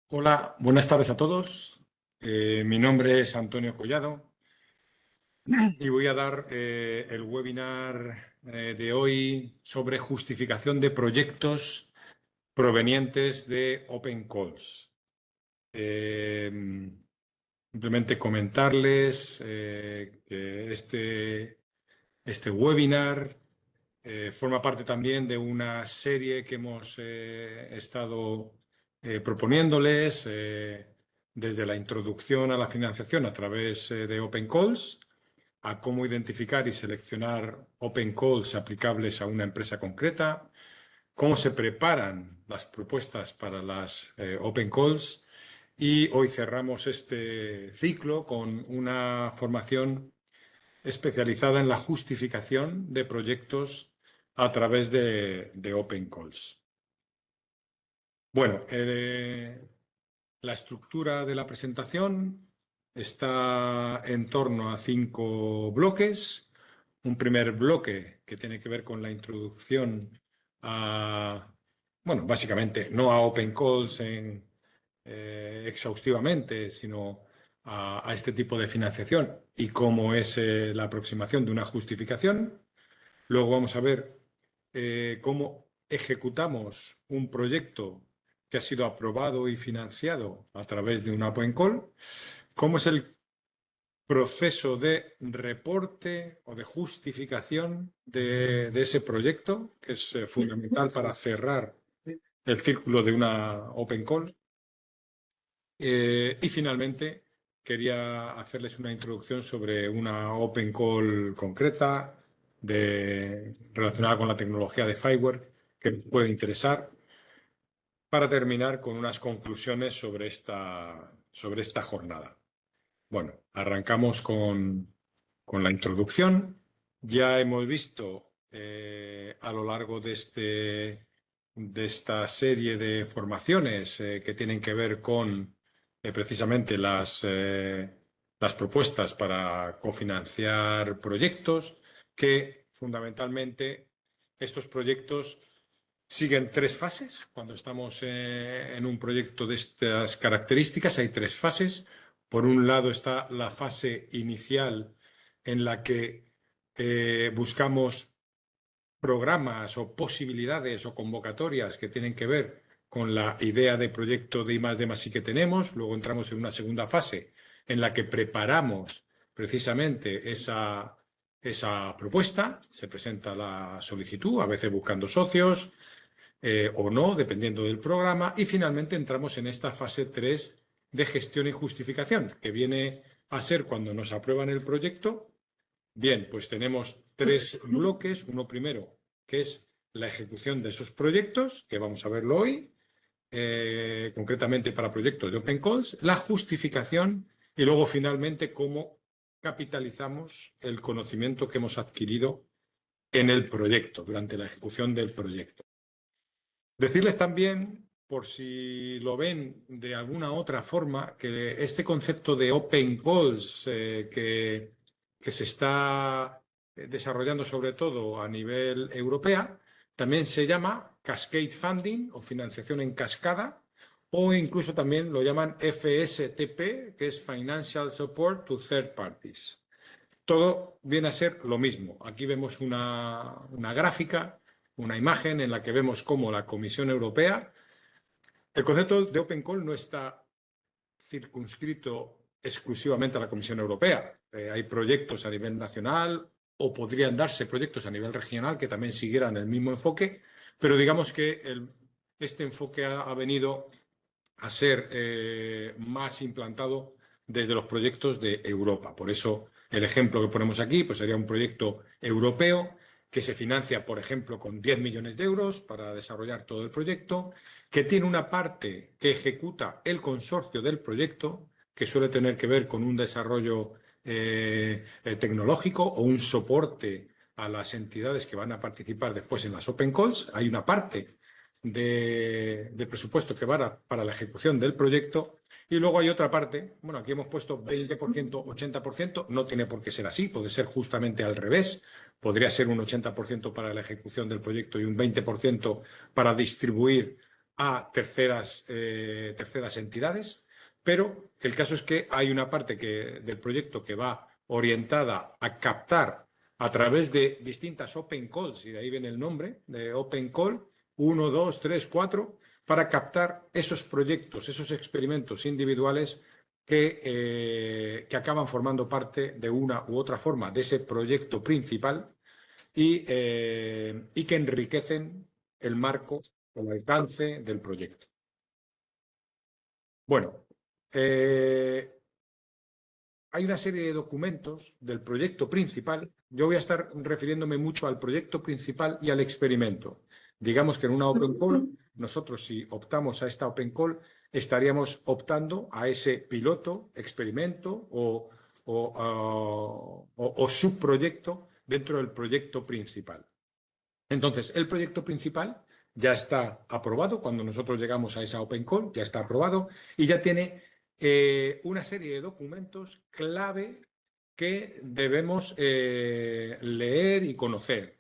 Hola, buenas tardes a todos. Mi nombre es Antonio Collado y voy a dar el webinar de hoy sobre justificación de proyectos provenientes de Open Calls. Simplemente comentarles que este webinar forma parte también de una serie que hemos estado proponiéndoles desde la introducción a la financiación a través de Open Calls, a cómo identificar y seleccionar Open Calls aplicables a una empresa concreta, cómo se preparan las propuestas para las Open Calls, y hoy cerramos este ciclo con una formación especializada en la justificación de proyectos a través de Open Calls. Bueno, la estructura de la presentación está en torno a 5 bloques. Un primer bloque que tiene que ver con la introducción a, bueno, básicamente no a Open Calls exhaustivamente, sino a este tipo de financiación y cómo es la aproximación de una justificación. Luego vamos a ver cómo ejecutamos un proyecto que ha sido aprobado y financiado a través de una Open Call, cómo es el proceso de reporte o de justificación de ese proyecto, que es fundamental para cerrar el círculo de una Open Call. Y finalmente, quería hacerles una introducción sobre una Open Call concreta relacionada con la tecnología de Firework que les puede interesar, para terminar con unas conclusiones sobre esta jornada. Bueno, arrancamos con la introducción. Ya hemos visto a lo largo de esta serie de formaciones que tienen que ver con precisamente las propuestas para cofinanciar proyectos, que fundamentalmente estos proyectos siguen 3 fases. Cuando estamos en un proyecto de estas características, hay 3 fases. Por un lado está la fase inicial, en la que buscamos programas o posibilidades o convocatorias que tienen que ver con la idea de proyecto de I+D+I que tenemos. Luego entramos en una segunda fase en la que preparamos precisamente esa propuesta. Se presenta la solicitud, a veces buscando socios, o no, dependiendo del programa. Y finalmente entramos en esta fase 3 de gestión y justificación, que viene a ser cuando nos aprueban el proyecto. Bien, pues tenemos 3 bloques. Uno primero, que es la ejecución de esos proyectos, que vamos a verlo hoy, concretamente para proyectos de Open Calls, la justificación y luego finalmente cómo capitalizamos el conocimiento que hemos adquirido en el proyecto, durante la ejecución del proyecto. Decirles también, por si lo ven de alguna otra forma, que este concepto de Open Calls que se está desarrollando sobre todo a nivel europeo, también se llama Cascade Funding o financiación en cascada, o incluso también lo llaman FSTP, que es Financial Support to Third Parties. Todo viene a ser lo mismo. Aquí vemos una gráfica, una imagen en la que vemos cómo la Comisión Europea. El concepto de Open Call no está circunscrito exclusivamente a la Comisión Europea. Hay proyectos a nivel nacional, o podrían darse proyectos a nivel regional que también siguieran el mismo enfoque, pero digamos que este enfoque ha venido a ser más implantado desde los proyectos de Europa. Por eso el ejemplo que ponemos aquí pues sería un proyecto europeo que se financia, por ejemplo, con 10 millones de euros para desarrollar todo el proyecto, que tiene una parte que ejecuta el consorcio del proyecto, que suele tener que ver con un desarrollo tecnológico o un soporte a las entidades que van a participar después en las Open Calls. Hay una parte de presupuesto que va para la ejecución del proyecto, y luego hay otra parte. Bueno, aquí hemos puesto 20%, 80%, no tiene por qué ser así, puede ser justamente al revés. Podría ser un 80% para la ejecución del proyecto y un 20% para distribuir a terceras entidades, pero el caso es que hay una parte del proyecto que va orientada a captar a través de distintas open calls, y de ahí viene el nombre de open call, 1, 2, 3, 4, para captar esos proyectos, esos experimentos individuales que acaban formando parte de una u otra forma de ese proyecto principal y que enriquecen el marco, el alcance del proyecto. Bueno, hay una serie de documentos del proyecto principal. Yo voy a estar refiriéndome mucho al proyecto principal y al experimento. Digamos que en una open call, nosotros si optamos a esta open call, estaríamos optando a ese piloto, experimento o subproyecto dentro del proyecto principal. Entonces, el proyecto principal ya está aprobado cuando nosotros llegamos a esa open call, ya está aprobado y ya tiene una serie de documentos clave que debemos leer y conocer.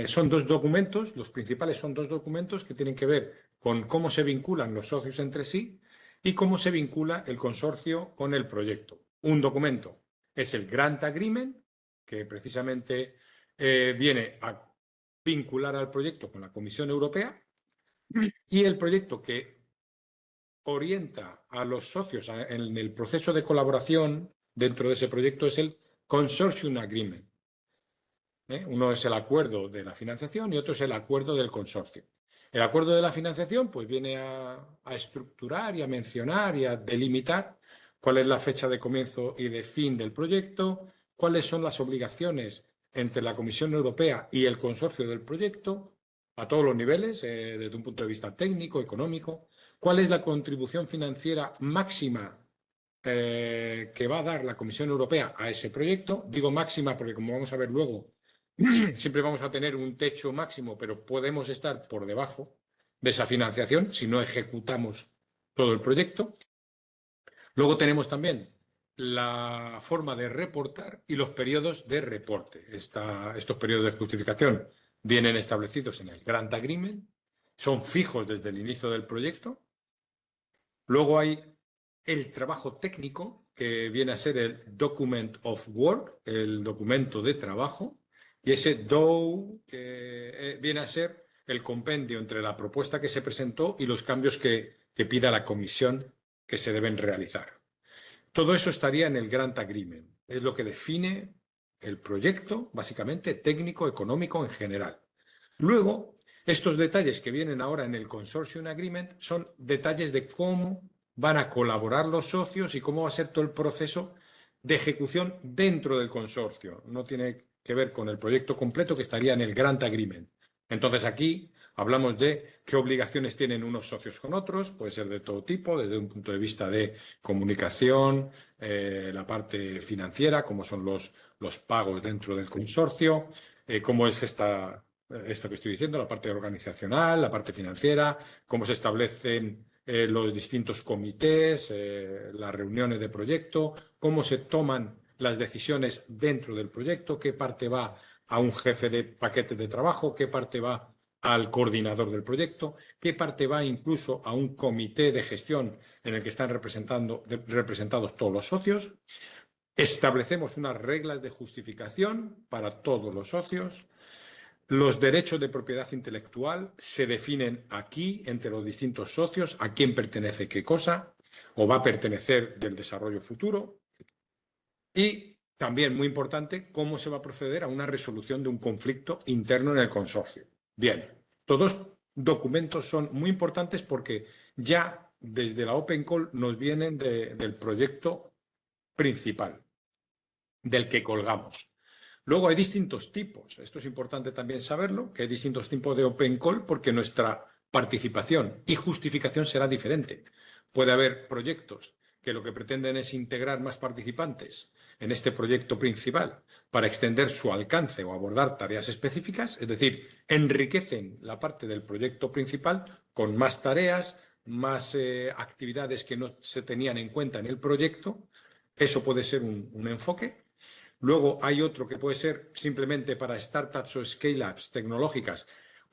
Son dos documentos, los principales son dos documentos que tienen que ver con cómo se vinculan los socios entre sí y cómo se vincula el consorcio con el proyecto. Un documento es el Grant Agreement, que precisamente viene a vincular al proyecto con la Comisión Europea, y el proyecto que orienta a los socios en el proceso de colaboración dentro de ese proyecto es el Consortium Agreement. Uno es el acuerdo de la financiación y otro es el acuerdo del consorcio. El acuerdo de la financiación pues viene a estructurar y a mencionar y a delimitar cuál es la fecha de comienzo y de fin del proyecto, cuáles son las obligaciones entre la Comisión Europea y el consorcio del proyecto a todos los niveles, desde un punto de vista técnico, económico, cuál es la contribución financiera máxima que va a dar la Comisión Europea a ese proyecto. Digo máxima porque, como vamos a ver luego, siempre vamos a tener un techo máximo, pero podemos estar por debajo de esa financiación si no ejecutamos todo el proyecto. Luego tenemos también la forma de reportar y los periodos de reporte. Estos periodos de justificación vienen establecidos en el Grant Agreement, son fijos desde el inicio del proyecto. Luego hay el trabajo técnico, que viene a ser el Document of Work, el documento de trabajo, y ese DOW que viene a ser el compendio entre la propuesta que se presentó y los cambios que pida la comisión que se deben realizar. Todo eso estaría en el Grant Agreement. Es lo que define el proyecto, básicamente técnico, económico en general. Luego, estos detalles que vienen ahora en el Consortium Agreement son detalles de cómo van a colaborar los socios y cómo va a ser todo el proceso de ejecución dentro del consorcio. No tiene que ver con el proyecto completo que estaría en el Grant Agreement. Entonces aquí hablamos de qué obligaciones tienen unos socios con otros, puede ser de todo tipo, desde un punto de vista de comunicación, la parte financiera, cómo son los pagos dentro del consorcio, cómo es esto que estoy diciendo, la parte organizacional, la parte financiera, cómo se establecen los distintos comités, las reuniones de proyecto, cómo se toman las decisiones dentro del proyecto, qué parte va a un jefe de paquete de trabajo, qué parte va al coordinador del proyecto, qué parte va incluso a un comité de gestión en el que están representados todos los socios. Establecemos unas reglas de justificación para todos los socios. Los derechos de propiedad intelectual se definen aquí entre los distintos socios, a quién pertenece qué cosa, o va a pertenecer del desarrollo futuro. Y también, muy importante, cómo se va a proceder a una resolución de un conflicto interno en el consorcio. Bien, todos documentos son muy importantes porque ya desde la Open Call nos vienen del proyecto principal, del que colgamos. Luego hay distintos tipos, esto es importante también saberlo, que hay distintos tipos de Open Call porque nuestra participación y justificación será diferente. Puede haber proyectos que lo que pretenden es integrar más participantes en este proyecto principal para extender su alcance o abordar tareas específicas, es decir, enriquecen la parte del proyecto principal con más tareas, más actividades que no se tenían en cuenta en el proyecto. Eso puede ser un enfoque. Luego hay otro que puede ser simplemente para startups o scale-ups tecnológicas,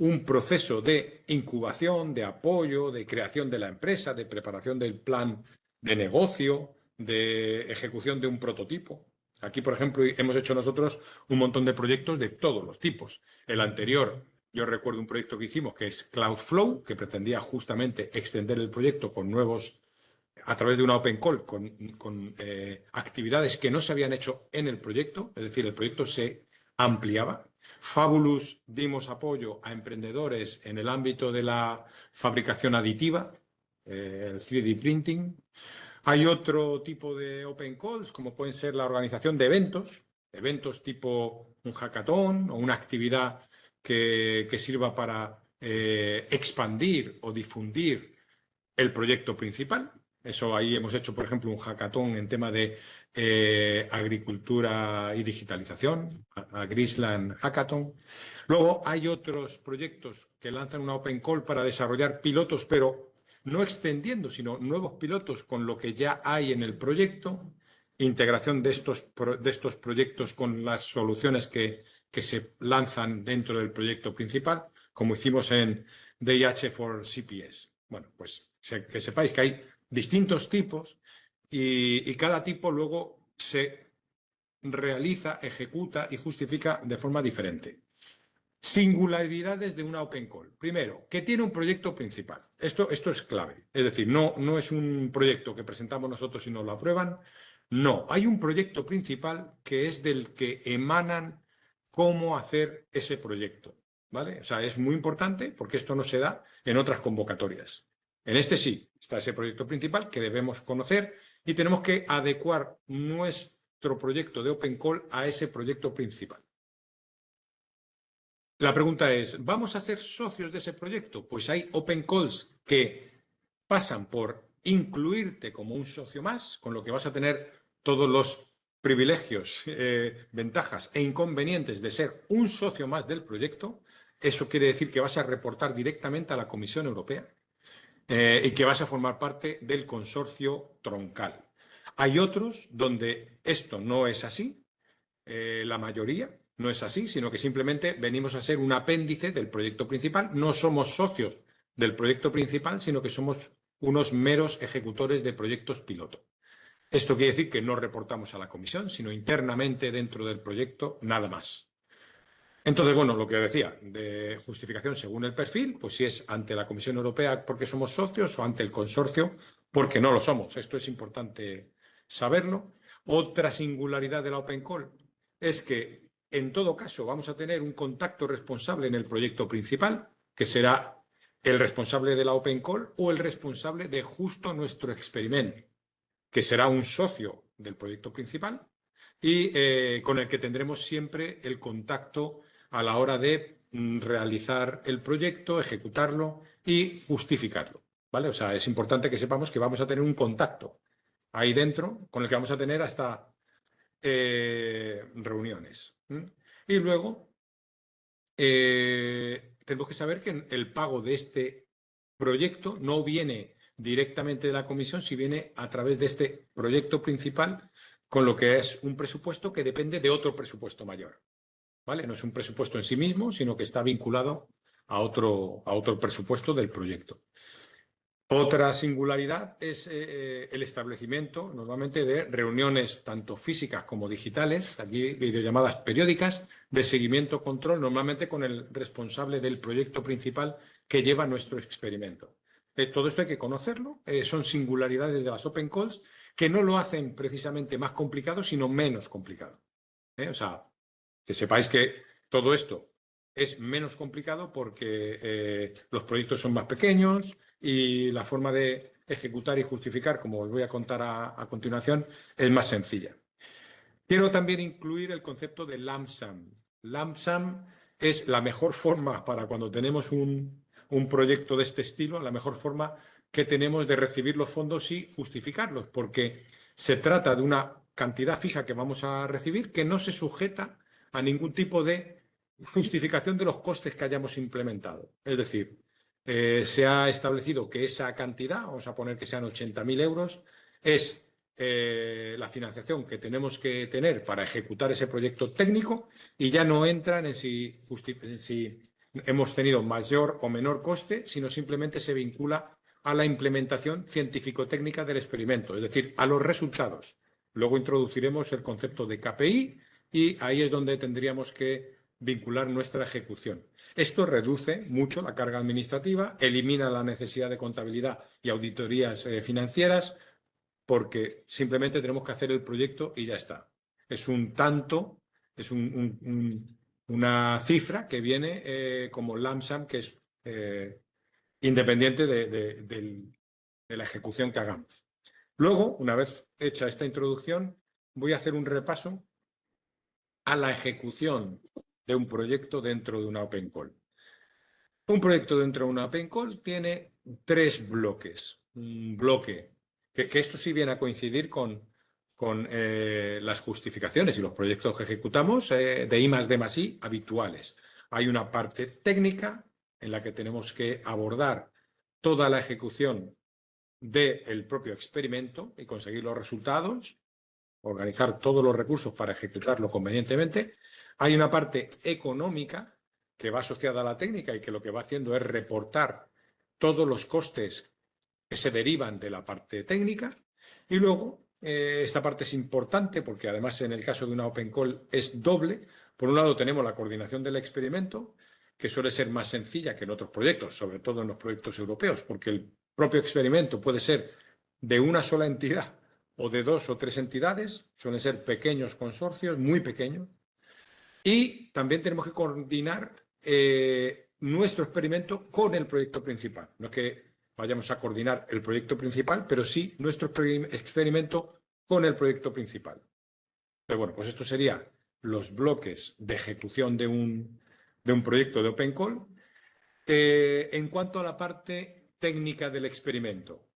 un proceso de incubación, de apoyo, de creación de la empresa, de preparación del plan de negocio, de ejecución de un prototipo. Aquí, por ejemplo, hemos hecho nosotros un montón de proyectos de todos los tipos. El anterior, yo recuerdo un proyecto que hicimos que es Cloudflow, que pretendía justamente extender el proyecto con nuevos, a través de una open call, con actividades que no se habían hecho en el proyecto, es decir, el proyecto se ampliaba. Fabulous dimos apoyo a emprendedores en el ámbito de la fabricación aditiva, el 3D printing. Hay otro tipo de open calls, como pueden ser la organización de eventos tipo un hackathon o una actividad que sirva para expandir o difundir el proyecto principal. Eso ahí hemos hecho, por ejemplo, un hackathon en tema de agricultura y digitalización, AgriSland Hackathon. Luego hay otros proyectos que lanzan una open call para desarrollar pilotos, pero no extendiendo, sino nuevos pilotos con lo que ya hay en el proyecto, integración de estos proyectos con las soluciones que se lanzan dentro del proyecto principal, como hicimos en DIH for CPS. Bueno, pues que sepáis que hay distintos tipos y cada tipo luego se realiza, ejecuta y justifica de forma diferente. Singularidades de una open call. Primero, que tiene un proyecto principal. Esto es clave. Es decir, no es un proyecto que presentamos nosotros y nos lo aprueban. No, hay un proyecto principal que es del que emanan cómo hacer ese proyecto. ¿Vale? O sea, es muy importante porque esto no se da en otras convocatorias. En este sí, está ese proyecto principal que debemos conocer y tenemos que adecuar nuestro proyecto de open call a ese proyecto principal. La pregunta es, ¿vamos a ser socios de ese proyecto? Pues hay open calls que pasan por incluirte como un socio más, con lo que vas a tener todos los privilegios, ventajas e inconvenientes de ser un socio más del proyecto. Eso quiere decir que vas a reportar directamente a la Comisión Europea y que vas a formar parte del consorcio troncal. Hay otros donde esto no es así, la mayoría no es así, sino que simplemente venimos a ser un apéndice del proyecto principal. No somos socios del proyecto principal, sino que somos unos meros ejecutores de proyectos piloto. Esto quiere decir que no reportamos a la comisión, sino internamente dentro del proyecto, nada más. Entonces, bueno, lo que decía, de justificación según el perfil, pues si es ante la Comisión Europea porque somos socios o ante el consorcio porque no lo somos. Esto es importante saberlo. Otra singularidad de la Open Call es que, en todo caso, vamos a tener un contacto responsable en el proyecto principal, que será el responsable de la Open Call o el responsable de justo nuestro experimento, que será un socio del proyecto principal y con el que tendremos siempre el contacto a la hora de realizar el proyecto, ejecutarlo y justificarlo. ¿Vale? O sea, es importante que sepamos que vamos a tener un contacto ahí dentro con el que vamos a tener hasta reuniones. Y luego tenemos que saber que el pago de este proyecto no viene directamente de la comisión, si viene a través de este proyecto principal, con lo que es un presupuesto que depende de otro presupuesto mayor. ¿Vale? No es un presupuesto en sí mismo, sino que está vinculado a otro presupuesto del proyecto. Otra singularidad es el establecimiento normalmente de reuniones tanto físicas como digitales, aquí videollamadas periódicas, de seguimiento control, normalmente con el responsable del proyecto principal que lleva nuestro experimento. Todo esto hay que conocerlo, son singularidades de las open calls que no lo hacen precisamente más complicado, sino menos complicado. O sea, que sepáis que todo esto es menos complicado porque los proyectos son más pequeños y la forma de ejecutar y justificar, como os voy a contar a continuación, es más sencilla. Quiero también incluir el concepto de lump sum. Lump sum es la mejor forma para cuando tenemos un proyecto de este estilo, la mejor forma que tenemos de recibir los fondos y justificarlos, porque se trata de una cantidad fija que vamos a recibir que no se sujeta a ningún tipo de justificación de los costes que hayamos implementado. Es decir, se ha establecido que esa cantidad, vamos a poner que sean 80.000 euros, es la financiación que tenemos que tener para ejecutar ese proyecto técnico y ya no entran en si hemos tenido mayor o menor coste, sino simplemente se vincula a la implementación científico-técnica del experimento, es decir, a los resultados. Luego introduciremos el concepto de KPI y ahí es donde tendríamos que vincular nuestra ejecución. Esto reduce mucho la carga administrativa, elimina la necesidad de contabilidad y auditorías financieras, porque simplemente tenemos que hacer el proyecto y ya está. Es un tanto, es una cifra que viene como lump sum, que es independiente de la ejecución que hagamos. Luego, una vez hecha esta introducción, voy a hacer un repaso a la ejecución de un proyecto dentro de una Open Call. Un proyecto dentro de una Open Call tiene 3 bloques. Un bloque, que esto sí viene a coincidir con las justificaciones y los proyectos que ejecutamos de I+D+I habituales. Hay una parte técnica en la que tenemos que abordar toda la ejecución del propio experimento y conseguir los resultados, organizar todos los recursos para ejecutarlo convenientemente. Hay una parte económica que va asociada a la técnica y que lo que va haciendo es reportar todos los costes que se derivan de la parte técnica. Y luego, esta parte es importante porque además en el caso de una Open Call es doble. Por un lado tenemos la coordinación del experimento, que suele ser más sencilla que en otros proyectos, sobre todo en los proyectos europeos, porque el propio experimento puede ser de una sola entidad o de 2 o 3 entidades, suelen ser pequeños consorcios, muy pequeños, y también tenemos que coordinar nuestro experimento con el proyecto principal. No es que vayamos a coordinar el proyecto principal, pero sí nuestro experimento con el proyecto principal. Pero bueno, pues esto serían los bloques de ejecución de un proyecto de Open Call. En cuanto a la parte técnica del experimento,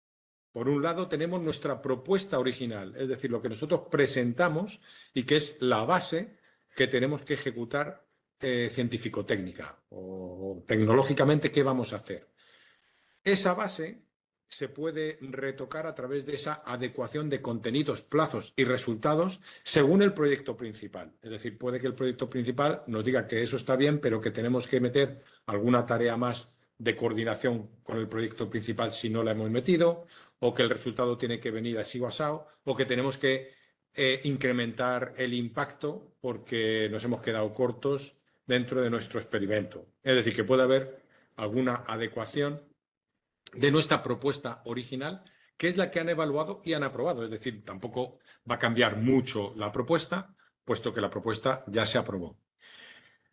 por un lado tenemos nuestra propuesta original, es decir, lo que nosotros presentamos y que es la base que tenemos que ejecutar científico-técnica o tecnológicamente qué vamos a hacer. Esa base se puede retocar a través de esa adecuación de contenidos, plazos y resultados según el proyecto principal. Es decir, puede que el proyecto principal nos diga que eso está bien, pero que tenemos que meter alguna tarea más de coordinación con el proyecto principal si no la hemos metido, o que el resultado tiene que venir así o asado, o que tenemos que incrementar el impacto porque nos hemos quedado cortos dentro de nuestro experimento. Es decir, que puede haber alguna adecuación de nuestra propuesta original, que es la que han evaluado y han aprobado. Es decir, tampoco va a cambiar mucho la propuesta, puesto que la propuesta ya se aprobó.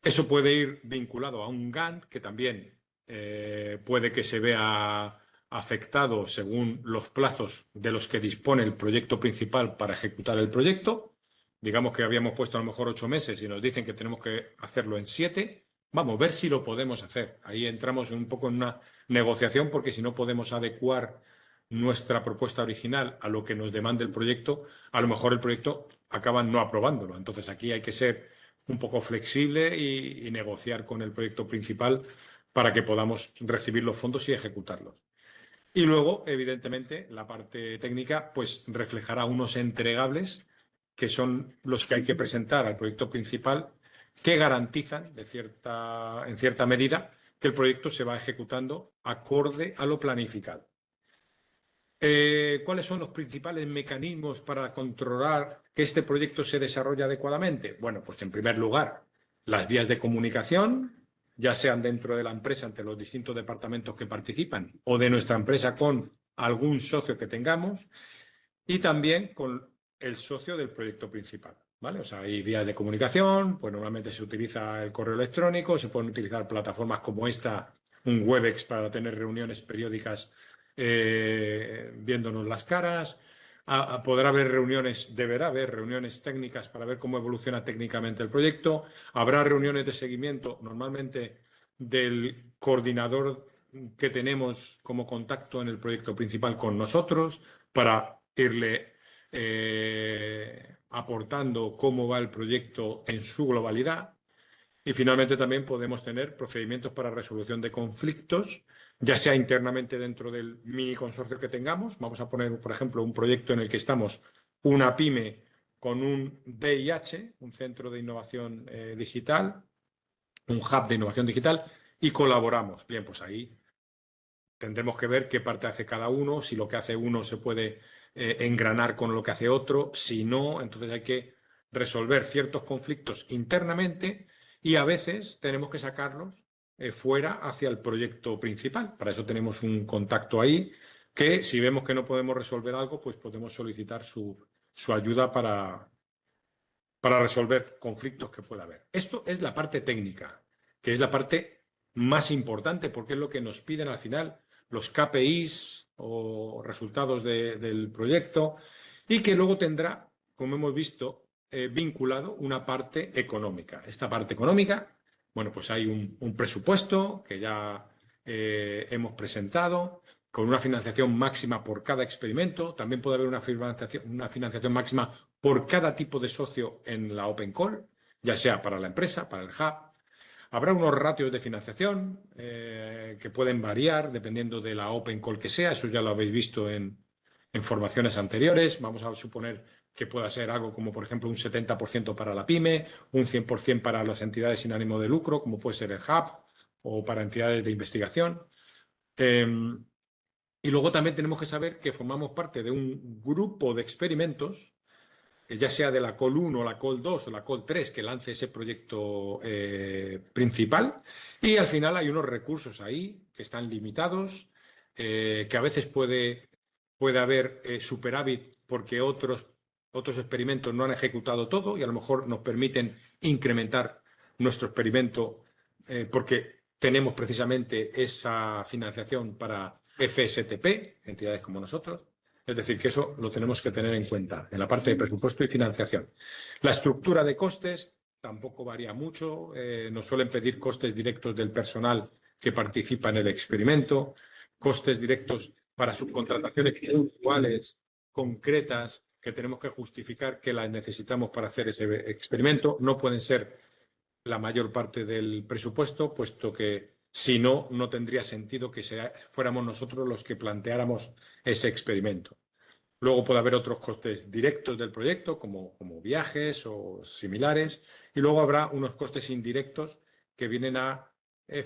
Eso puede ir vinculado a un Gantt, que también puede que se vea afectado según los plazos de los que dispone el proyecto principal para ejecutar el proyecto. Digamos que habíamos puesto a lo mejor 8 meses y nos dicen que tenemos que hacerlo en 7. Vamos, ver si lo podemos hacer. Ahí entramos un poco en una negociación porque si no podemos adecuar nuestra propuesta original a lo que nos demanda el proyecto, a lo mejor el proyecto acaban no aprobándolo. Entonces aquí hay que ser un poco flexible y negociar con el proyecto principal para que podamos recibir los fondos y ejecutarlos. Y luego, evidentemente, la parte técnica pues reflejará unos entregables que son los que hay que presentar al proyecto principal que garantizan, en cierta medida, que el proyecto se va ejecutando acorde a lo planificado. ¿Cuáles son los principales mecanismos para controlar que este proyecto se desarrolle adecuadamente? Bueno, pues en primer lugar, las vías de comunicación, ya sean dentro de la empresa entre los distintos departamentos que participan o de nuestra empresa con algún socio que tengamos y también con el socio del proyecto principal, ¿vale? O sea, hay vías de comunicación, pues normalmente se utiliza el correo electrónico, se pueden utilizar plataformas como esta, un Webex para tener reuniones periódicas viéndonos las caras. Podrá haber reuniones, deberá haber reuniones técnicas para ver cómo evoluciona técnicamente el proyecto. Habrá reuniones de seguimiento, normalmente del coordinador que tenemos como contacto en el proyecto principal con nosotros, para irle aportando cómo va el proyecto en su globalidad. Y finalmente también podemos tener procedimientos para resolución de conflictos, ya sea internamente dentro del mini consorcio que tengamos. Vamos a poner, por ejemplo, un proyecto en el que estamos una pyme con un DIH, un centro de innovación digital, un hub de innovación digital, y colaboramos. Bien, pues ahí tendremos que ver qué parte hace cada uno, si lo que hace uno se puede engranar con lo que hace otro, si no, entonces hay que resolver ciertos conflictos internamente y a veces tenemos que sacarlos fuera hacia el proyecto principal. Para eso tenemos un contacto ahí que si vemos que no podemos resolver algo, pues podemos solicitar su ayuda para resolver conflictos que pueda haber. Esto es la parte técnica, que es la parte más importante porque es lo que nos piden al final los KPIs o resultados del proyecto y que luego tendrá, como hemos visto, vinculado una parte económica. Esta parte económica, bueno, pues hay un presupuesto que ya hemos presentado con una financiación máxima por cada experimento. También puede haber una financiación máxima por cada tipo de socio en la Open Call, ya sea para la empresa, para el hub. Habrá unos ratios de financiación que pueden variar dependiendo de la Open Call que sea. Eso ya lo habéis visto en formaciones anteriores. Vamos a suponer que pueda ser algo como, por ejemplo, un 70% para la pyme, un 100% para las entidades sin ánimo de lucro, como puede ser el hub, o para entidades de investigación. Y luego también tenemos que saber que formamos parte de un grupo de experimentos, ya sea de la Call 1, la Call 2 o la Call 3, que lance ese proyecto principal. Y al final hay unos recursos ahí que están limitados, que a veces puede haber superávit porque otros experimentos no han ejecutado todo y a lo mejor nos permiten incrementar nuestro experimento porque tenemos precisamente esa financiación para FSTP, entidades como nosotros. Es decir, que eso lo tenemos que tener en cuenta en la parte de presupuesto y financiación. La estructura de costes tampoco varía mucho. Nos suelen pedir costes directos del personal que participa en el experimento, costes directos para subcontrataciones puntuales, concretas, que tenemos que justificar que las necesitamos para hacer ese experimento. No pueden ser la mayor parte del presupuesto, puesto que si no, no tendría sentido que fuéramos nosotros los que planteáramos ese experimento. Luego puede haber otros costes directos del proyecto, como viajes o similares, y luego habrá unos costes indirectos que vienen a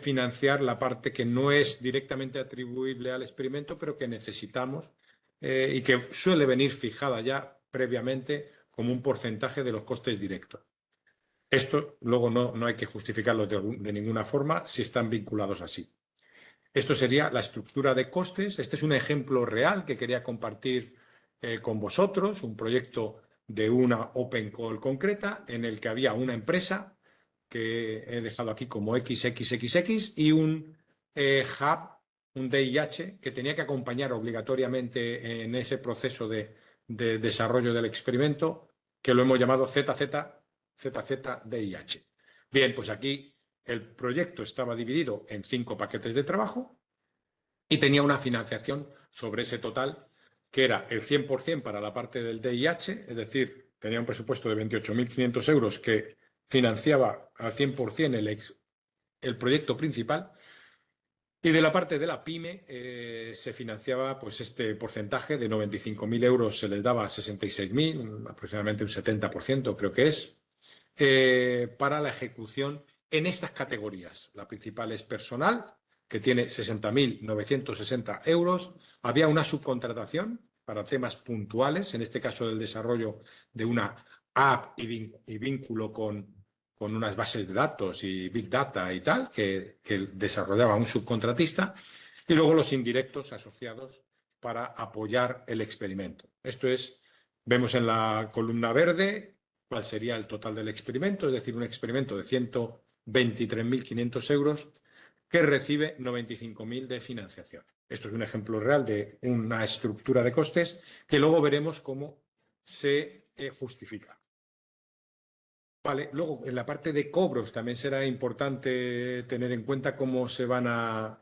financiar la parte que no es directamente atribuible al experimento, pero que necesitamos y que suele venir fijada ya previamente como un porcentaje de los costes directos. Esto luego no hay que justificarlo de ninguna forma si están vinculados así. Esto sería la estructura de costes. Este es un ejemplo real que quería compartir con vosotros, un proyecto de una Open Call concreta en el que había una empresa que he dejado aquí como XXXX y un hub, un DIH, que tenía que acompañar obligatoriamente en ese proceso de desarrollo del experimento, que lo hemos llamado ZZDIH. Bien, pues aquí el proyecto estaba dividido en 5 paquetes de trabajo y tenía una financiación sobre ese total que era el 100% para la parte del DIH, es decir, tenía un presupuesto de 28.500 euros que financiaba al 100% el proyecto principal. Y de la parte de la pyme se financiaba pues este porcentaje de 95.000 euros, se les daba 66.000, aproximadamente un 70% creo que es, para la ejecución en estas categorías. La principal es personal, que tiene 60.960 euros. Había una subcontratación para temas puntuales, en este caso del desarrollo de una app y vínculo con unas bases de datos y Big Data y tal, que desarrollaba un subcontratista, y luego los indirectos asociados para apoyar el experimento. Esto es, vemos en la columna verde cuál sería el total del experimento, es decir, un experimento de 123.500 euros que recibe 95.000 de financiación. Esto es un ejemplo real de una estructura de costes que luego veremos cómo se justifica. Vale, luego en la parte de cobros también será importante tener en cuenta cómo se van a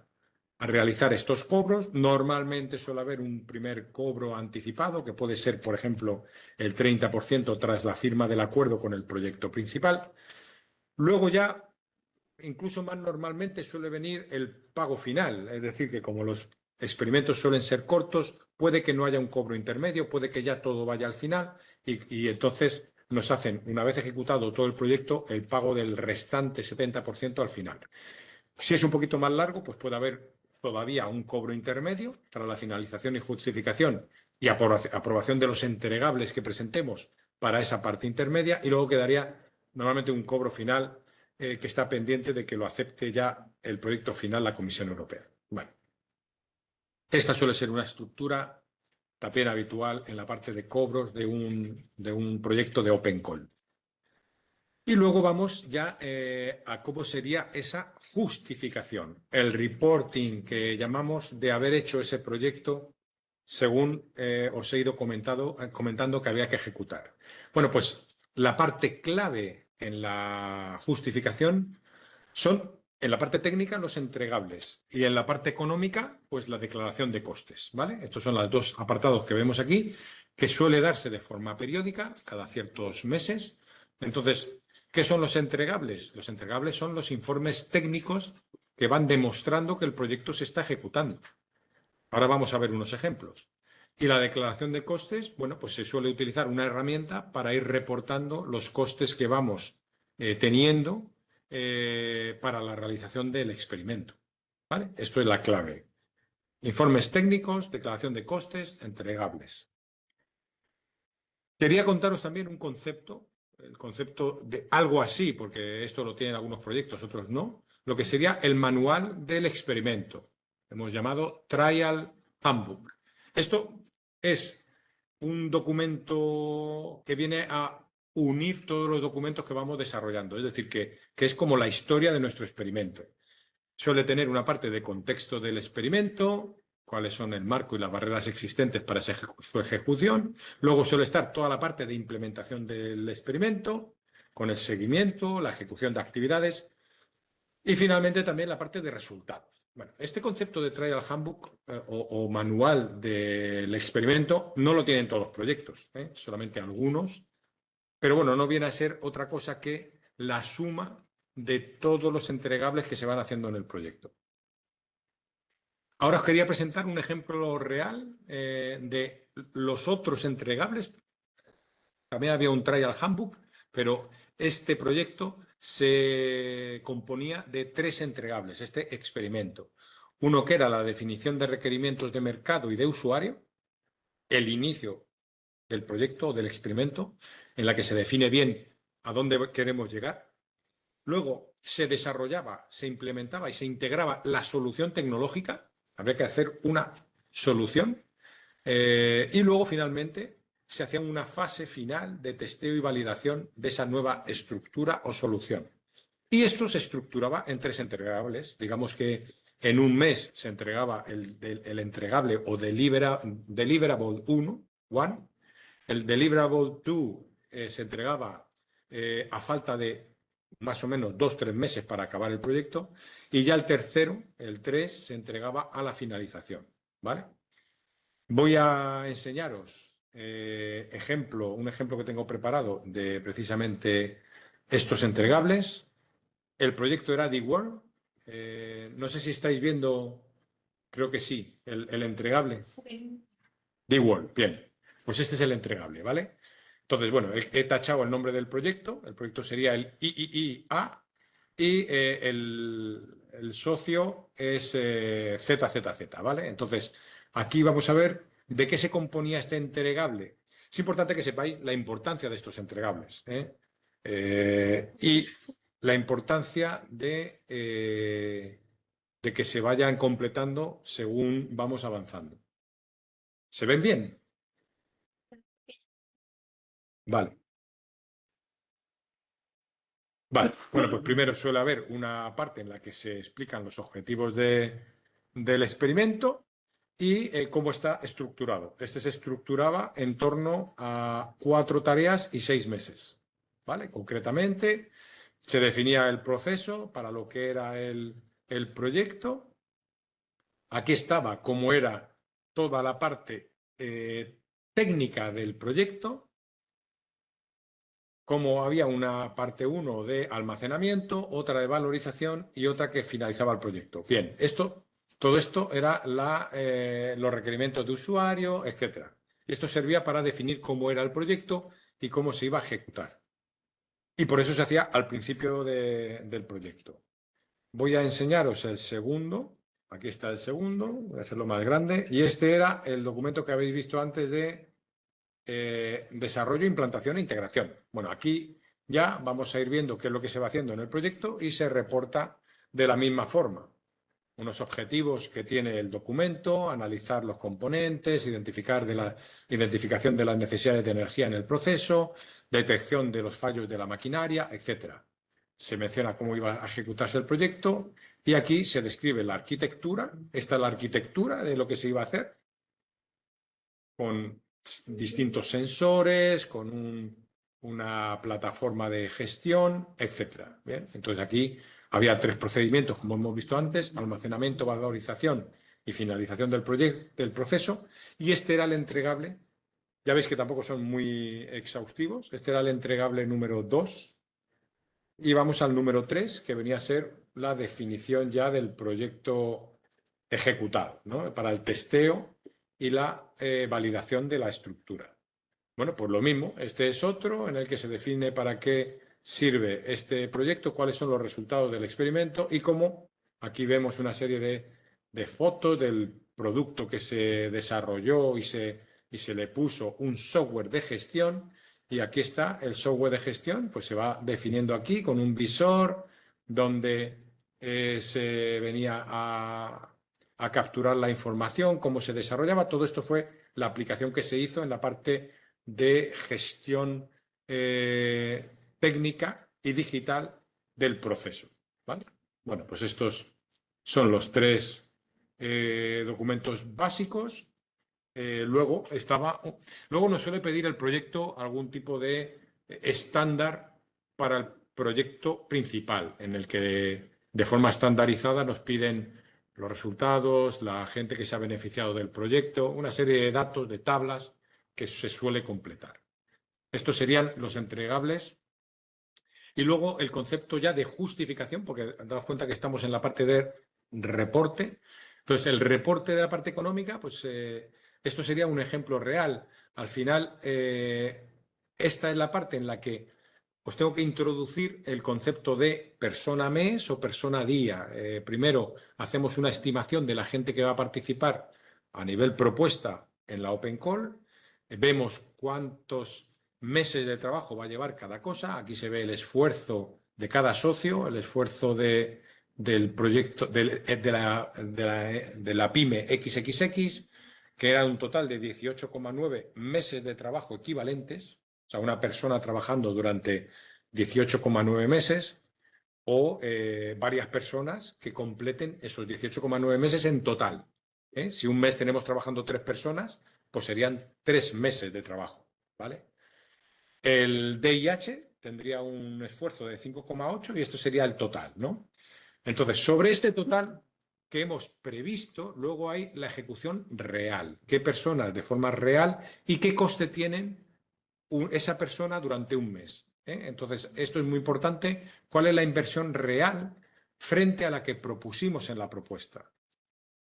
realizar estos cobros. Normalmente suele haber un primer cobro anticipado, que puede ser, por ejemplo, el 30% tras la firma del acuerdo con el proyecto principal. Luego ya, incluso más normalmente, suele venir el pago final, es decir, que como los experimentos suelen ser cortos, puede que no haya un cobro intermedio, puede que ya todo vaya al final y entonces nos hacen, una vez ejecutado todo el proyecto, el pago del restante 70% al final. Si es un poquito más largo, pues puede haber todavía un cobro intermedio para la finalización y justificación y aprobación de los entregables que presentemos para esa parte intermedia, y luego quedaría normalmente un cobro final que está pendiente de que lo acepte ya el proyecto final la Comisión Europea. Bueno, esta suele ser una estructura también habitual en la parte de cobros de un proyecto de Open Call. Y luego vamos ya a cómo sería esa justificación, el reporting que llamamos de haber hecho ese proyecto según os he ido comentando que había que ejecutar. Bueno, pues la parte clave en la justificación son, en la parte técnica, los entregables, y en la parte económica, pues la declaración de costes, ¿vale? Estos son los dos apartados que vemos aquí, que suele darse de forma periódica, cada ciertos meses. Entonces, ¿qué son los entregables? Los entregables son los informes técnicos que van demostrando que el proyecto se está ejecutando. Ahora vamos a ver unos ejemplos. Y la declaración de costes, bueno, pues se suele utilizar una herramienta para ir reportando los costes que vamos teniendo para la realización del experimento, ¿vale? Esto es la clave. Informes técnicos, declaración de costes, entregables. Quería contaros también un concepto, el concepto de algo así, porque esto lo tienen algunos proyectos, otros no, lo que sería el manual del experimento. Hemos llamado Trial Handbook. Esto es un documento que viene a unir todos los documentos que vamos desarrollando, es decir, que es como la historia de nuestro experimento. Suele tener una parte de contexto del experimento, cuáles son el marco y las barreras existentes para su ejecución. Luego suele estar toda la parte de implementación del experimento, con el seguimiento, la ejecución de actividades y finalmente también la parte de resultados. Bueno, este concepto de Trial Handbook o manual del experimento no lo tienen todos los proyectos, solamente algunos, pero bueno, no viene a ser otra cosa que la suma de todos los entregables que se van haciendo en el proyecto. Ahora os quería presentar un ejemplo real de los otros entregables. También había un Trial Handbook, pero este proyecto se componía de 3 entregables, este experimento. Uno que era la definición de requerimientos de mercado y de usuario, el inicio del proyecto o del experimento, en la que se define bien a dónde queremos llegar. Luego se desarrollaba, se implementaba y se integraba la solución tecnológica. Habría que hacer una solución. Y luego, finalmente, se hacía una fase final de testeo y validación de esa nueva estructura o solución. Y esto se estructuraba en 3 entregables. Digamos que en un mes se entregaba el entregable o deliverable 1, el deliverable 2 se entregaba a falta de más o menos 2-3 meses para acabar el proyecto, y ya el tercero, el 3, se entregaba a la finalización, ¿vale? Voy a enseñaros un ejemplo que tengo preparado de precisamente estos entregables. El proyecto era D-World. No sé si estáis viendo, creo que sí, el entregable. D-World, bien. Pues este es el entregable, ¿vale? Entonces, bueno, he tachado el nombre del proyecto. El proyecto sería el IIIA y el socio es ZZZ, ¿vale? Entonces, aquí vamos a ver de qué se componía este entregable. Es importante que sepáis la importancia de estos entregables, y la importancia de que se vayan completando según vamos avanzando. ¿Se ven bien? Vale. Vale. Bueno, pues primero suele haber una parte en la que se explican los objetivos del experimento y cómo está estructurado. Este se estructuraba en torno a 4 tareas y 6 meses. ¿Vale? Concretamente, se definía el proceso para lo que era el proyecto. Aquí estaba cómo era toda la parte técnica del proyecto, como había una parte 1 de almacenamiento, otra de valorización y otra que finalizaba el proyecto. Bien, todo esto era los requerimientos de usuario, etc. Y esto servía para definir cómo era el proyecto y cómo se iba a ejecutar. Y por eso se hacía al principio del proyecto. voy a enseñaros el segundo. Aquí está el segundo, voy a hacerlo más grande. Y este era el documento que habéis visto antes de desarrollo, implantación e integración. Bueno, aquí ya vamos a ir viendo qué es lo que se va haciendo en el proyecto y se reporta de la misma forma. Unos objetivos que tiene el documento, analizar los componentes, identificación de las necesidades de energía en el proceso, detección de los fallos de la maquinaria, etcétera. Se menciona cómo iba a ejecutarse el proyecto y aquí se describe la arquitectura. Esta es la arquitectura de lo que se iba a hacer con distintos sensores, con una plataforma de gestión, etcétera. Bien, entonces aquí había 3 procedimientos, como hemos visto antes: almacenamiento, valorización y finalización del proceso. Y este era el entregable. Ya veis que tampoco son muy exhaustivos. Este era el entregable número 2. Y vamos al número 3, que venía a ser la definición ya del proyecto ejecutado, ¿no? Para el testeo y la validación de la estructura. Bueno, pues lo mismo, este es otro en el que se define para qué sirve este proyecto, cuáles son los resultados del experimento y cómo aquí vemos una serie de fotos del producto que se desarrolló y se le puso un software de gestión. Y aquí está el software de gestión, pues se va definiendo aquí con un visor donde se venía a capturar la información, cómo se desarrollaba. Todo esto fue la aplicación que se hizo en la parte de gestión técnica y digital del proceso. ¿Vale? Bueno, pues estos son los 3 documentos básicos. Luego nos suele pedir el proyecto algún tipo de estándar para el proyecto principal, en el que de forma estandarizada nos piden los resultados, la gente que se ha beneficiado del proyecto, una serie de datos, de tablas que se suele completar. Estos serían los entregables. Y luego el concepto ya de justificación, porque daos cuenta que estamos en la parte de reporte. Entonces, el reporte de la parte económica, pues esto sería un ejemplo real. Al final, esta es la parte en la que os tengo que introducir el concepto de persona mes o persona día. Primero, hacemos una estimación de la gente que va a participar a nivel propuesta en la Open Call. Vemos cuántos meses de trabajo va a llevar cada cosa. Aquí se ve el esfuerzo de cada socio, el esfuerzo del proyecto, de la pyme XXX, que era un total de 18,9 meses de trabajo equivalentes. O sea, una persona trabajando durante 18,9 meses o varias personas que completen esos 18,9 meses en total. Si un mes tenemos trabajando 3 personas, pues serían 3 meses de trabajo. ¿Vale? El DIH tendría un esfuerzo de 5,8 y esto sería el total, ¿no? Entonces, sobre este total que hemos previsto, luego hay la ejecución real. ¿Qué personas de forma real y qué coste tienen esa persona durante un mes? Entonces, esto es muy importante. ¿Cuál es la inversión real frente a la que propusimos en la propuesta?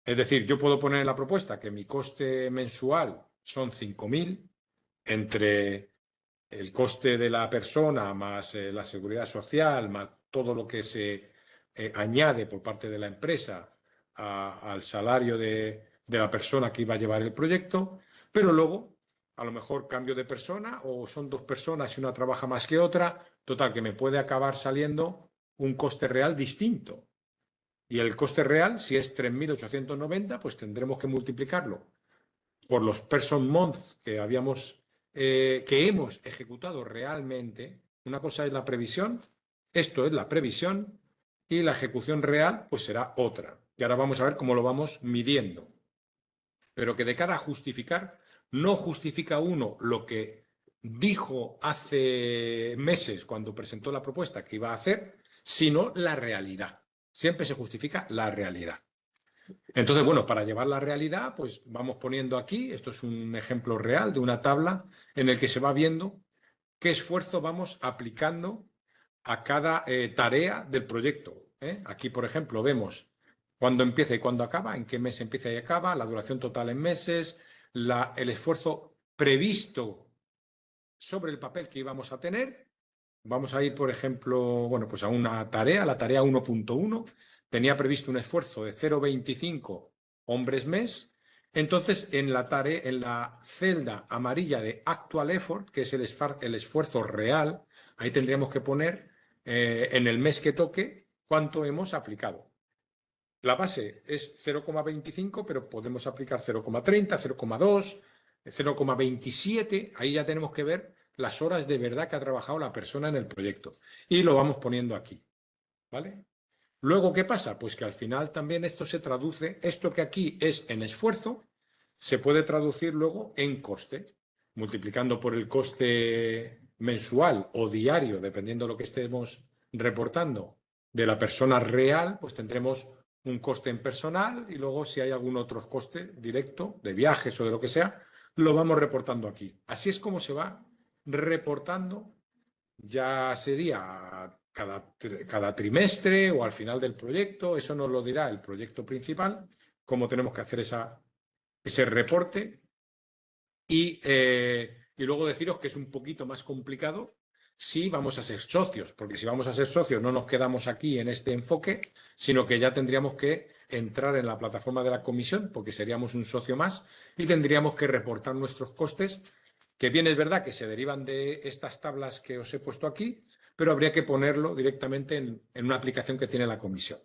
Es decir, yo puedo poner en la propuesta que mi coste mensual son 5.000 entre el coste de la persona más la seguridad social, más todo lo que se añade por parte de la empresa al salario de la persona que iba a llevar el proyecto, pero luego a lo mejor cambio de persona o son 2 personas y una trabaja más que otra, total, que me puede acabar saliendo un coste real distinto. Y el coste real, si es 3.890, pues tendremos que multiplicarlo por los person months que hemos ejecutado realmente. Una cosa es la previsión, esto es la previsión, y la ejecución real pues será otra. Y ahora vamos a ver cómo lo vamos midiendo. Pero que de cara a justificar, no justifica uno lo que dijo hace meses cuando presentó la propuesta que iba a hacer, sino la realidad. Siempre se justifica la realidad. Entonces, bueno, para llevar la realidad, pues vamos poniendo aquí, esto es un ejemplo real de una tabla en el que se va viendo qué esfuerzo vamos aplicando a cada tarea del proyecto. Aquí, por ejemplo, vemos cuándo empieza y cuándo acaba, en qué mes empieza y acaba, la duración total en meses, el esfuerzo previsto sobre el papel que íbamos a tener vamos a ir, por ejemplo, bueno, pues a una tarea, la tarea 1.1, tenía previsto un esfuerzo de 0,25 hombres mes. Entonces, en la tarea, en la celda amarilla de actual effort, que es el esfuerzo real, ahí tendríamos que poner en el mes que toque cuánto hemos aplicado. La base es 0,25, pero podemos aplicar 0,30, 0,2, 0,27. Ahí ya tenemos que ver las horas de verdad que ha trabajado la persona en el proyecto. Y lo vamos poniendo aquí. ¿Vale? Luego, ¿qué pasa? Pues que al final también esto se traduce, esto que aquí es en esfuerzo, se puede traducir luego en coste, multiplicando por el coste mensual o diario, dependiendo de lo que estemos reportando de la persona real, pues tendremos un coste en personal y luego si hay algún otro coste directo de viajes o de lo que sea, lo vamos reportando aquí. Así es como se va reportando, ya sería cada trimestre o al final del proyecto, eso nos lo dirá el proyecto principal, cómo tenemos que hacer ese reporte y luego deciros que es un poquito más complicado si vamos a ser socios, porque si vamos a ser socios no nos quedamos aquí en este enfoque, sino que ya tendríamos que entrar en la plataforma de la comisión, porque seríamos un socio más y tendríamos que reportar nuestros costes, que bien es verdad que se derivan de estas tablas que os he puesto aquí, pero habría que ponerlo directamente en una aplicación que tiene la comisión.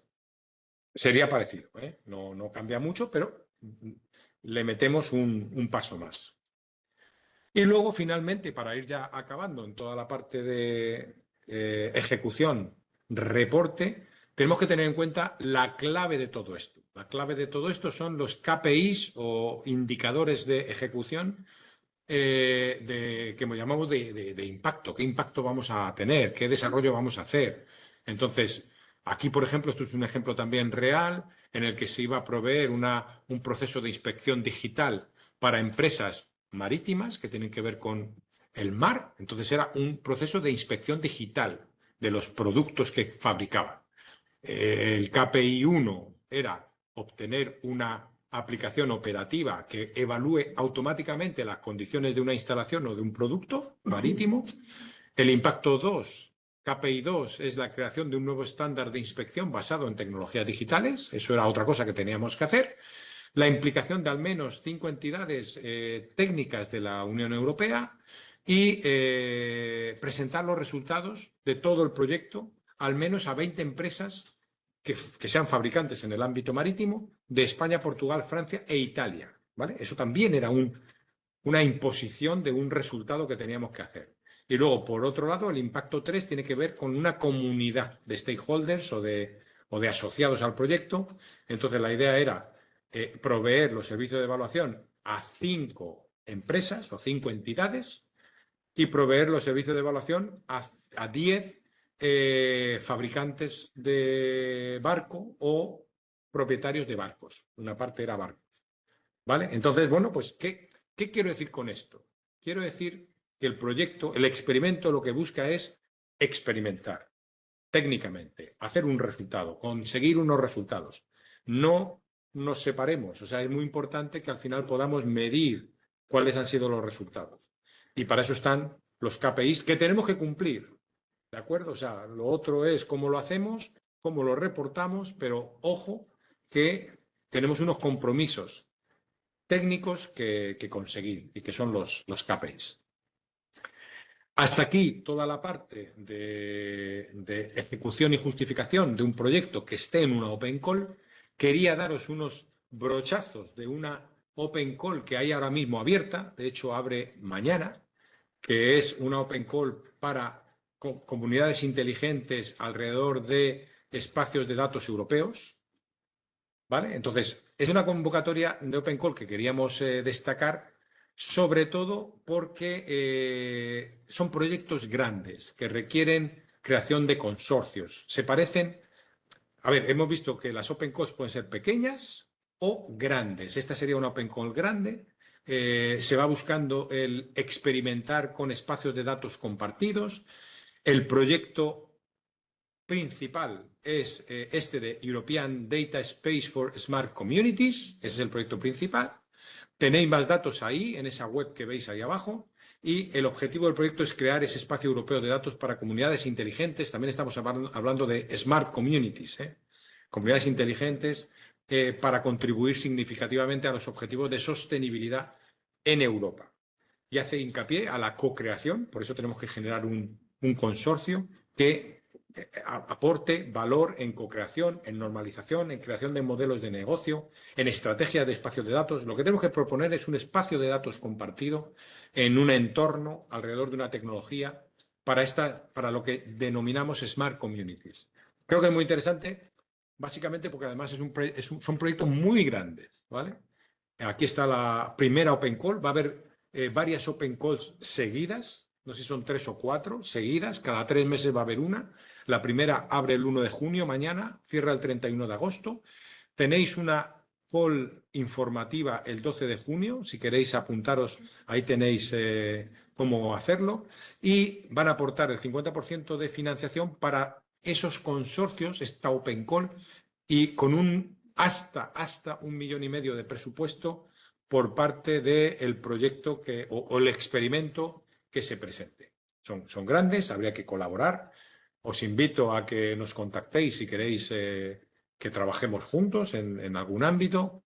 Sería parecido, ¿eh? No cambia mucho, pero le metemos un paso más. Y luego, finalmente, para ir ya acabando en toda la parte de ejecución, reporte, tenemos que tener en cuenta la clave de todo esto. La clave de todo esto son los KPIs o indicadores de ejecución que llamamos de impacto. ¿Qué impacto vamos a tener? ¿Qué desarrollo vamos a hacer? Entonces, aquí, por ejemplo, esto es un ejemplo también real en el que se iba a proveer un proceso de inspección digital para empresas marítimas que tienen que ver con el mar. Entonces, era un proceso de inspección digital de los productos que fabricaban. El KPI 1 era obtener una aplicación operativa que evalúe automáticamente las condiciones de una instalación o de un producto marítimo. El impacto 2, KPI 2, es la creación de un nuevo estándar de inspección basado en tecnologías digitales. Eso era otra cosa que teníamos que hacer. La implicación de al menos 5 entidades técnicas de la Unión Europea y presentar los resultados de todo el proyecto al menos a 20 empresas que sean fabricantes en el ámbito marítimo de España, Portugal, Francia e Italia. ¿Vale? Eso también era una imposición de un resultado que teníamos que hacer. Y luego, por otro lado, el impacto 3 tiene que ver con una comunidad de stakeholders o de asociados al proyecto. Entonces, la idea era proveer los servicios de evaluación a 5 empresas o 5 entidades y proveer los servicios de evaluación a 10 fabricantes de barco o propietarios de barcos. Una parte era barcos. ¿Vale? Entonces, bueno, pues, ¿qué quiero decir con esto? Quiero decir que el proyecto, el experimento, lo que busca es experimentar técnicamente, hacer un resultado, conseguir unos resultados. No nos separemos. O sea, es muy importante que al final podamos medir cuáles han sido los resultados. Y para eso están los KPIs que tenemos que cumplir. ¿De acuerdo? O sea, lo otro es cómo lo hacemos, cómo lo reportamos, pero ojo que tenemos unos compromisos técnicos que conseguir y que son los KPIs. Hasta aquí toda la parte de ejecución y justificación de un proyecto que esté en una Open Call. Quería daros unos brochazos de una Open Call que hay ahora mismo abierta, de hecho abre mañana, que es una Open Call para comunidades inteligentes alrededor de espacios de datos europeos. ¿Vale? Entonces, es una convocatoria de Open Call que queríamos destacar, sobre todo porque son proyectos grandes que requieren creación de consorcios. Se parecen, a ver, hemos visto que las Open Calls pueden ser pequeñas o grandes. Esta sería una Open Call grande. Se va buscando el experimentar con espacios de datos compartidos. El proyecto principal es este de European Data Space for Smart Communities. Ese es el proyecto principal. Tenéis más datos ahí, en esa web que veis ahí abajo. y el objetivo del proyecto es crear ese espacio europeo de datos para comunidades inteligentes. También estamos hablando de smart communities, comunidades inteligentes, para contribuir significativamente a los objetivos de sostenibilidad en Europa. Y hace hincapié a la co-creación, por eso tenemos que generar un consorcio que aporte valor en co-creación, en normalización, en creación de modelos de negocio, en estrategias de espacios de datos. Lo que tenemos que proponer es un espacio de datos compartido en un entorno alrededor de una tecnología para lo que denominamos Smart Communities. Creo que es muy interesante, básicamente porque además son proyectos muy grandes, ¿vale? Aquí está la primera Open Call. Va a haber varias Open Calls seguidas. No sé si son 3 o 4 seguidas. Cada 3 meses va a haber una. La primera abre el 1 de junio, mañana, cierra el 31 de agosto. Tenéis una call informativa el 12 de junio. Si queréis apuntaros, ahí tenéis cómo hacerlo. Y van a aportar el 50% de financiación para esos consorcios, esta Open Call, y con hasta 1,5 millones de presupuesto por parte del proyecto o el experimento que se presente. Son grandes, habría que colaborar. Os invito a que nos contactéis si queréis que trabajemos juntos en algún ámbito.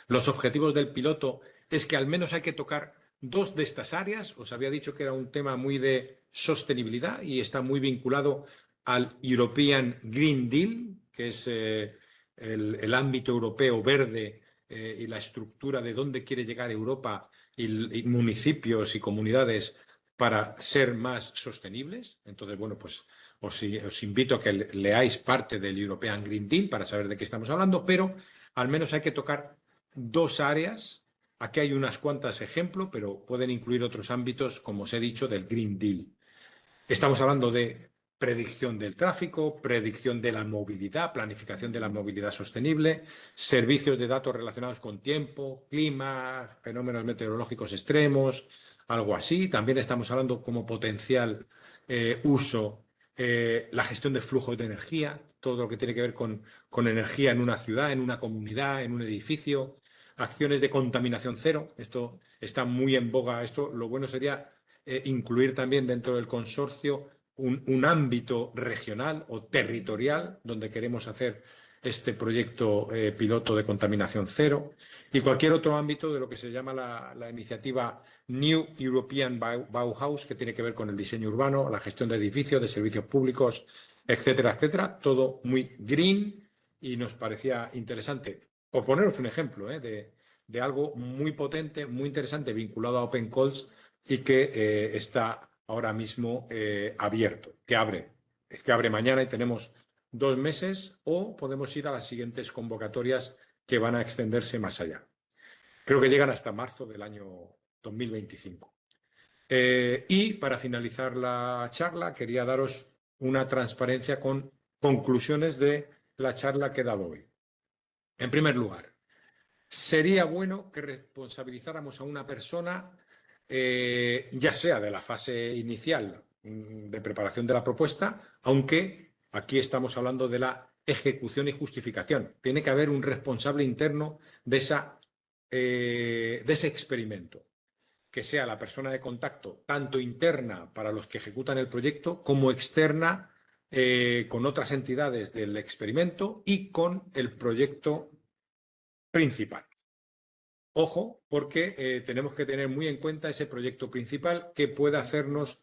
Los objetivos del piloto es que al menos hay que tocar 2 de estas áreas. Os había dicho que era un tema muy de sostenibilidad y está muy vinculado al European Green Deal, que es el ámbito europeo verde y la estructura de dónde quiere llegar Europa y municipios y comunidades para ser más sostenibles. Entonces, bueno, pues os invito a que leáis parte del European Green Deal para saber de qué estamos hablando, pero al menos hay que tocar 2 áreas. Aquí hay unas cuantas ejemplos, pero pueden incluir otros ámbitos, como os he dicho, del Green Deal. Estamos hablando de predicción del tráfico, predicción de la movilidad, planificación de la movilidad sostenible, servicios de datos relacionados con tiempo, clima, fenómenos meteorológicos extremos, algo así. También estamos hablando como potencial uso la gestión de flujos de energía, todo lo que tiene que ver con energía en una ciudad, en una comunidad, en un edificio, acciones de contaminación cero. Esto está muy en boga. Lo bueno sería incluir también dentro del consorcio un ámbito regional o territorial donde queremos hacer este proyecto piloto de contaminación cero y cualquier otro ámbito de lo que se llama la iniciativa New European Bauhaus, que tiene que ver con el diseño urbano, la gestión de edificios, de servicios públicos, etcétera, etcétera. Todo muy green y nos parecía interesante. Por poneros un ejemplo de algo muy potente, muy interesante, vinculado a Open Calls y que está ahora mismo abierto, es que abre mañana y tenemos 2 meses o podemos ir a las siguientes convocatorias que van a extenderse más allá. Creo que llegan hasta marzo del año 2025. Y para finalizar la charla, quería daros una transparencia con conclusiones de la charla que he dado hoy. En primer lugar, sería bueno que responsabilizáramos a una persona, ya sea de la fase inicial de preparación de la propuesta, aunque aquí estamos hablando de la ejecución y justificación. Tiene que haber un responsable interno de ese experimento, que sea la persona de contacto, tanto interna para los que ejecutan el proyecto, como externa con otras entidades del experimento y con el proyecto principal. Ojo, porque tenemos que tener muy en cuenta ese proyecto principal que puede hacernos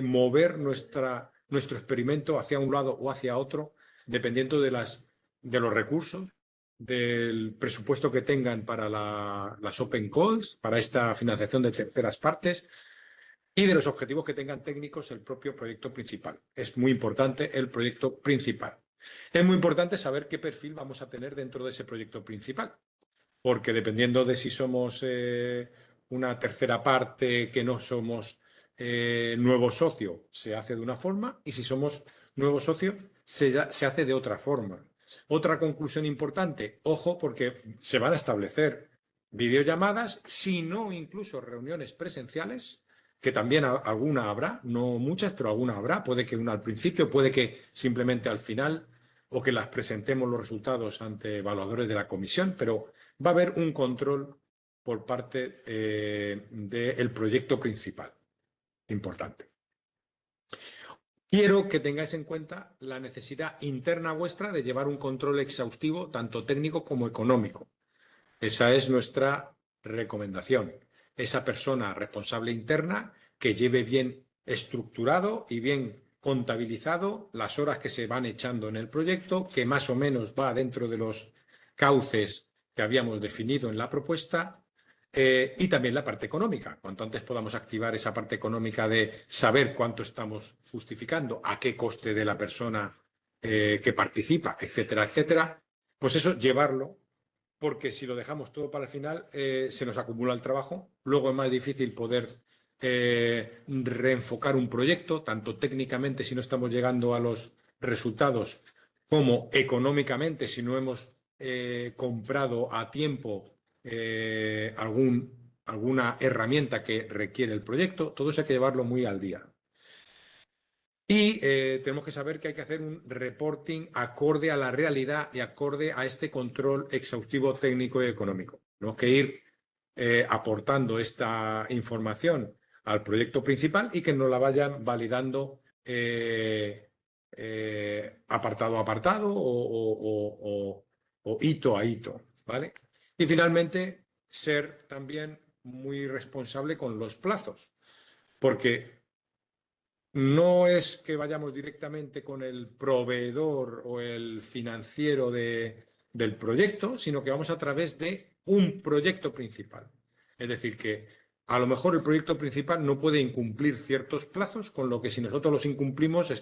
mover nuestro experimento hacia un lado o hacia otro, dependiendo de los recursos, del presupuesto que tengan para las open calls, para esta financiación de terceras partes y de los objetivos que tengan técnicos el propio proyecto principal. Es muy importante el proyecto principal. Es muy importante saber qué perfil vamos a tener dentro de ese proyecto principal, porque dependiendo de si somos una tercera parte que no somos nuevo socio, se hace de una forma, y si somos nuevo socio, se hace de otra forma. Otra conclusión importante, ojo, porque se van a establecer videollamadas, si no incluso reuniones presenciales, que también alguna habrá, no muchas, pero alguna habrá, puede que una al principio, puede que simplemente al final, o que las presentemos los resultados ante evaluadores de la comisión, pero va a haber un control por parte del proyecto principal. Importante. Quiero que tengáis en cuenta la necesidad interna vuestra de llevar un control exhaustivo, tanto técnico como económico. Esa es nuestra recomendación. Esa persona responsable interna que lleve bien estructurado y bien contabilizado las horas que se van echando en el proyecto, que más o menos va dentro de los cauces que habíamos definido en la propuesta, y también la parte económica. Cuanto antes podamos activar esa parte económica de saber cuánto estamos justificando, a qué coste de la persona que participa, etcétera, etcétera, pues eso, llevarlo, porque si lo dejamos todo para el final, se nos acumula el trabajo. Luego es más difícil poder reenfocar un proyecto, tanto técnicamente si no estamos llegando a los resultados, como económicamente si no hemos comprado a tiempo alguna herramienta que requiere el proyecto. Todo eso hay que llevarlo muy al día. Y tenemos que saber que hay que hacer un reporting acorde a la realidad y acorde a este control exhaustivo técnico y económico. Tenemos que ir aportando esta información al proyecto principal y que nos la vayan validando apartado a apartado o hito a hito, ¿vale? Y finalmente, ser también muy responsable con los plazos, porque no es que vayamos directamente con el proveedor o el financiero del proyecto, sino que vamos a través de un proyecto principal. Es decir, que a lo mejor el proyecto principal no puede incumplir ciertos plazos, con lo que si nosotros los incumplimos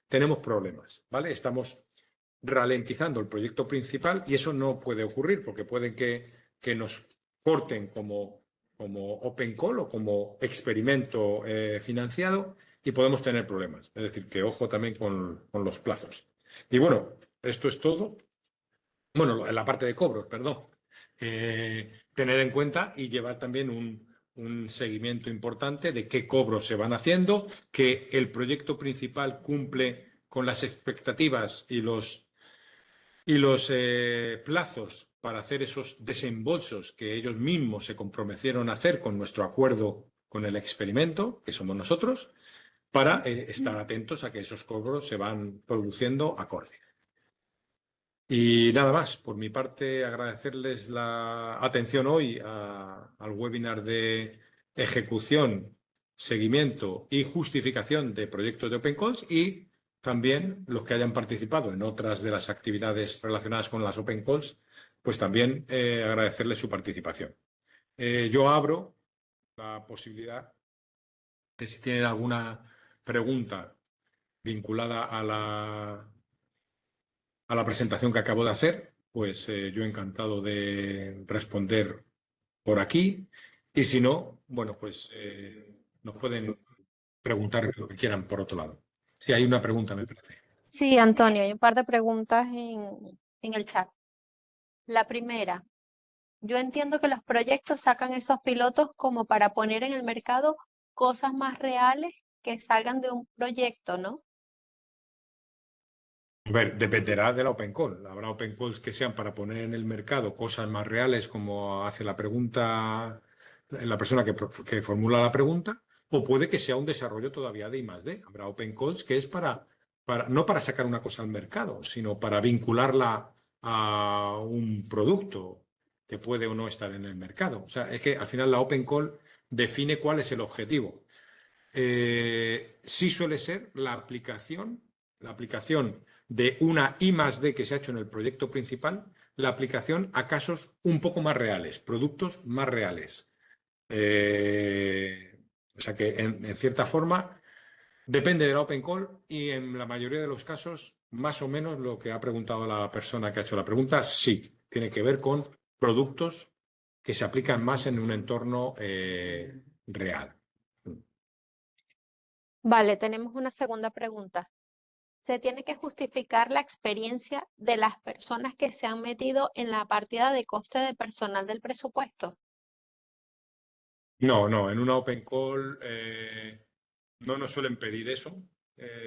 tenemos problemas, ¿vale? Estamos ralentizando el proyecto principal y eso no puede ocurrir porque pueden que nos corten como open call o como experimento financiado y podemos tener problemas. Es decir, que ojo también con los plazos. Y bueno, esto es todo. Bueno, en la parte de cobros, perdón. Tener en cuenta y llevar también un seguimiento importante de qué cobros se van haciendo, que el proyecto principal cumple con las expectativas y los plazos para hacer esos desembolsos que ellos mismos se comprometieron a hacer con nuestro acuerdo con el experimento, que somos nosotros, para estar atentos a que esos cobros se van produciendo acorde. Y nada más, por mi parte, agradecerles la atención hoy al webinar de ejecución, seguimiento y justificación de proyectos de Open Calls y también los que hayan participado en otras de las actividades relacionadas con las Open Calls, pues también agradecerles su participación. Yo abro la posibilidad de si tienen alguna pregunta vinculada a la presentación que acabo de hacer, pues yo encantado de responder por aquí. Y si no, bueno, pues nos pueden preguntar lo que quieran por otro lado. Sí, hay una pregunta, me parece. Sí, Antonio, hay un par de preguntas en el chat. La primera, yo entiendo que los proyectos sacan esos pilotos como para poner en el mercado cosas más reales que salgan de un proyecto, ¿no? A ver, dependerá de la Open Call. Habrá Open Calls que sean para poner en el mercado cosas más reales, como hace la pregunta la persona que formula la pregunta, o puede que sea un desarrollo todavía de I+D. Habrá Open Calls que es no para sacar una cosa al mercado, sino para vincularla a un producto que puede o no estar en el mercado. O sea, es que al final la Open Call define cuál es el objetivo. Sí suele ser la aplicación de una I+D que se ha hecho en el proyecto principal, la aplicación a casos un poco más reales, productos más reales. O sea que, en cierta forma, depende de la Open Call y en la mayoría de los casos, más o menos lo que ha preguntado la persona que ha hecho la pregunta, sí, tiene que ver con productos que se aplican más en un entorno real. Vale, tenemos una segunda pregunta. ¿Se tiene que justificar la experiencia de las personas que se han metido en la partida de coste de personal del presupuesto? No, no, en una Open Call no nos suelen pedir eso.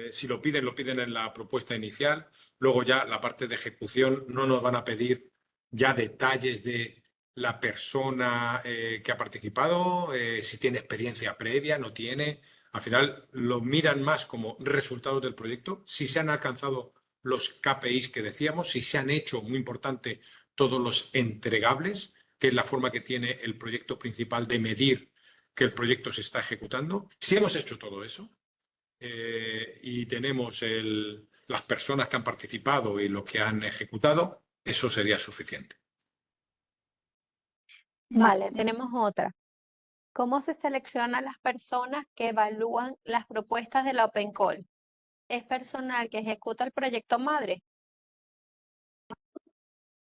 Si lo piden en la propuesta inicial. Luego ya la parte de ejecución no nos van a pedir ya detalles de la persona que ha participado, si tiene experiencia previa, no tiene. Al final lo miran más como resultados del proyecto, si se han alcanzado los KPIs que decíamos, si se han hecho, muy importante, todos los entregables, que es la forma que tiene el proyecto principal de medir que el proyecto se está ejecutando. Si hemos hecho todo eso y tenemos las personas que han participado y lo que han ejecutado, eso sería suficiente. Vale, tenemos otra. ¿Cómo se seleccionan las personas que evalúan las propuestas de la Open Call? ¿Es personal que ejecuta el proyecto madre?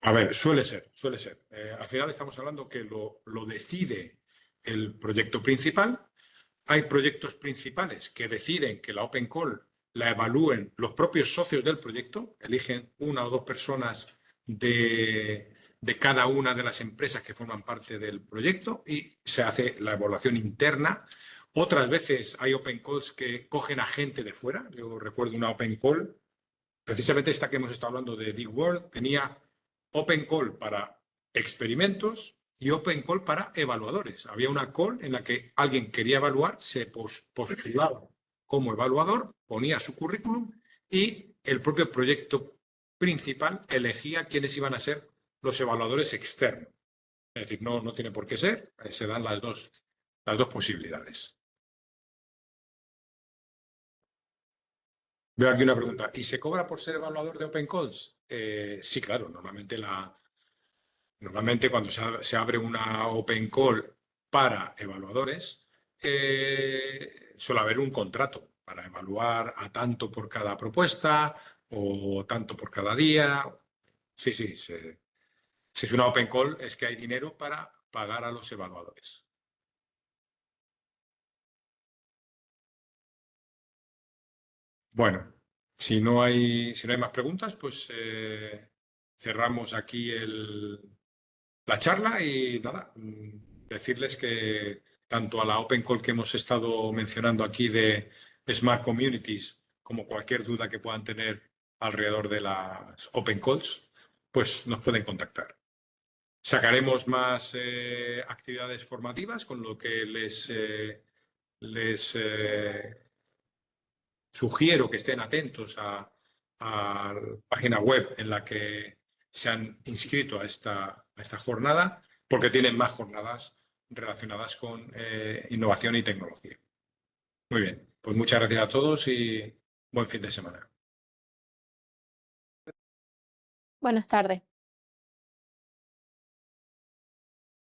A ver, suele ser, suele ser. Al final estamos hablando que lo decide el proyecto principal. Hay proyectos principales que deciden que la Open Call la evalúen los propios socios del proyecto, eligen una o dos personas de cada una de las empresas que forman parte del proyecto y se hace la evaluación interna. Otras veces hay Open Calls que cogen a gente de fuera. Yo recuerdo una Open Call, precisamente esta que hemos estado hablando de DigWorld, tenía Open Call para experimentos y Open Call para evaluadores. Había una call en la que alguien quería evaluar, se postulaba como evaluador, ponía su currículum y el propio proyecto principal elegía quiénes iban a ser los evaluadores externos. Es decir, no tiene por qué ser, se dan las dos posibilidades. Veo aquí una pregunta. ¿Y se cobra por ser evaluador de Open Calls? Sí, claro. Normalmente cuando se abre una Open Call para evaluadores, suele haber un contrato para evaluar a tanto por cada propuesta o tanto por cada día. Sí, sí. Si es una Open Call es que hay dinero para pagar a los evaluadores. Bueno, si no hay más preguntas, pues cerramos aquí la charla y nada, decirles que tanto a la Open Call que hemos estado mencionando aquí de Smart Communities, como cualquier duda que puedan tener alrededor de las Open Calls, pues nos pueden contactar. Sacaremos más actividades formativas, con lo que les sugiero que estén atentos a la página web en la que se han inscrito a esta jornada, porque tienen más jornadas relacionadas con innovación y tecnología. Muy bien, pues muchas gracias a todos y buen fin de semana. Buenas tardes.